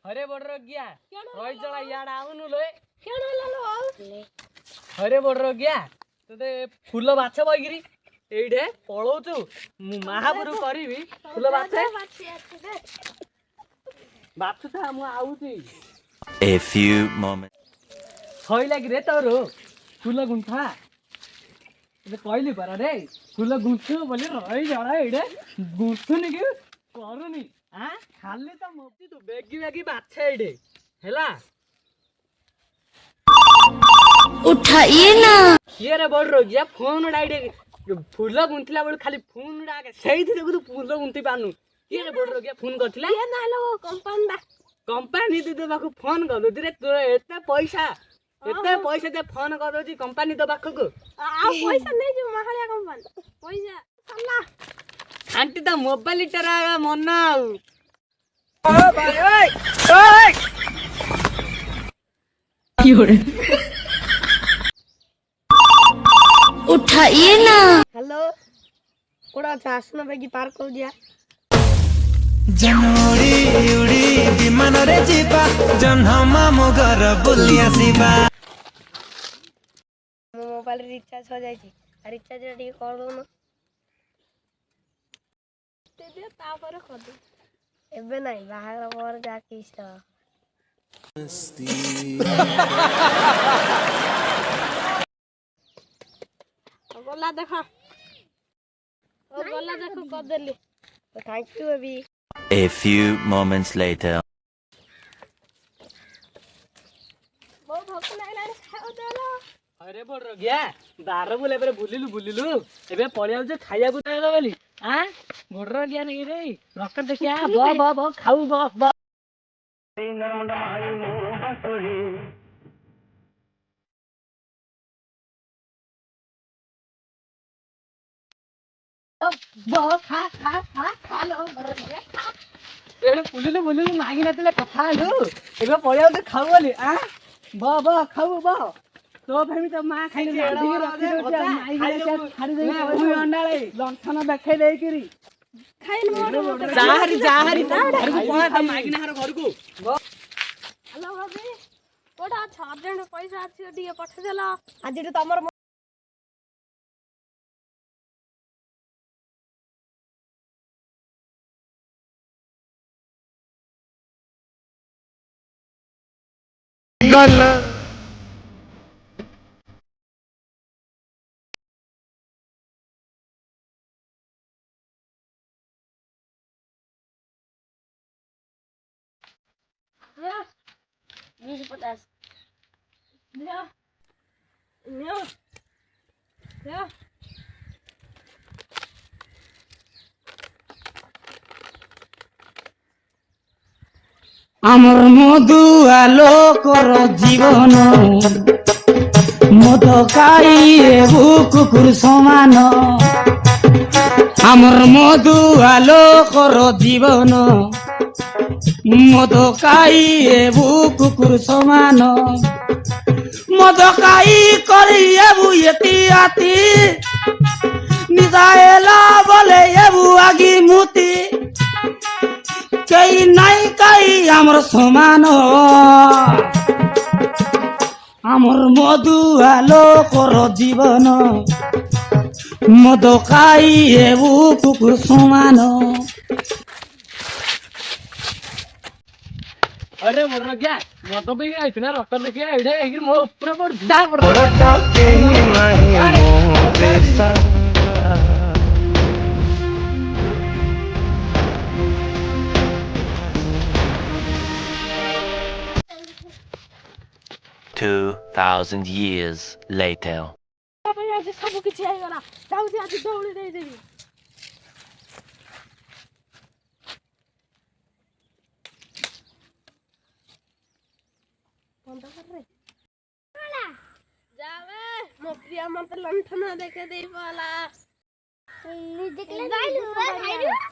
अरे बडर गया रोई जला याड आउनु लो केण लालो आउ अरे बडर गया तते फूल बाछ बगिरी एइडे पळौचु महापुरु करिवि फूल बाछ बाछ त म आउची A few moments छई लागि रे तरो फूल गुंथा ए कहिले पर रे फूल गुंथु बोले रोई जला एइडे गुंथु नि कि करूनी हां खाली त मोती तू बेगी बेगी बाछ एइडे हेला उठाइए ना ये रे बड़ रोगिया फोन डाइडे फूल गुंथिला बेल खाली फोन डाके सेही देखु तू फूल गुंथि पानु ये रे बड़ रोगिया फोन करथिला ये ना लो कंपनी दे बाकू फोन कर रे तोर एते पैसा दे फोन कर दी कंपनी दो बाकू को आ पैसा नहीं जो महालिया कंपनी पैसा सल्ला आंटी तो मोबाइल टरा मन ओ भाई ओए क्यों उठाइए ना हेलो कोड़ा आसना बेगी पार्क कर दिया जनोड़ी उड़ी विमान रे जीवा जन्हमा मोगर बुलिया सिबा मोबाइल रिचार्ज हो जाई छी रिचार्ज रेडी कर दो ना ते ता पर कर दो एबे नहीं बाहर पर जा किस गोला देखो गोला देखो कर देली थैंक यू अभी A few moments later बहुत भूख लागला खाओ देलो अरे बड़ रोगिया बार बोले एबे बुलिलु एबे पळिया जे खाइया को दे बोली हां बड़ रोगिया नहीं रे रक्त देखिया ब खाऊ ब खा लो एडे बुलिलु मागी नतले कथा आलु एबे पळिया जे खाऊ बोली हां ब खाऊ ब तो भाई तो मां खाइ दे अंडाळे लंठन देखाइ देई करी खाइल जाहरी घर को पळा मागी ना घर को हेलो बाबी कोडा छ अर्जेंट पैसा अछि दिए पठा देला आज तमर गल या 250 या আমার মধু আলোকর জীবন মদ খাইয়ে কুকুর সমান আমার মধু আলোকর জীবন মদ খাইয়ে কুকুর সমান মদ খাই করি এবু এতি আতি নিজায়েলা বলে এবু আগি মুতি কেই নাই কাই আমার সমান আমার মধু আলোকর জীবন মদ খাই এবু কুকুর সমান अरे बड़ रोगिया मत भी आइतना रक्त देखिया एडे एगिर मो पूरा बड़ जा बड़ के नहीं मोरे सा 2,000 years later. आज सब किछि आइ गला जाउसी आज दौड़ी दे देबी बंद कर रे जावे मो प्रिया मत लंठन देखे देई पाला निकले जाइलु खाइलु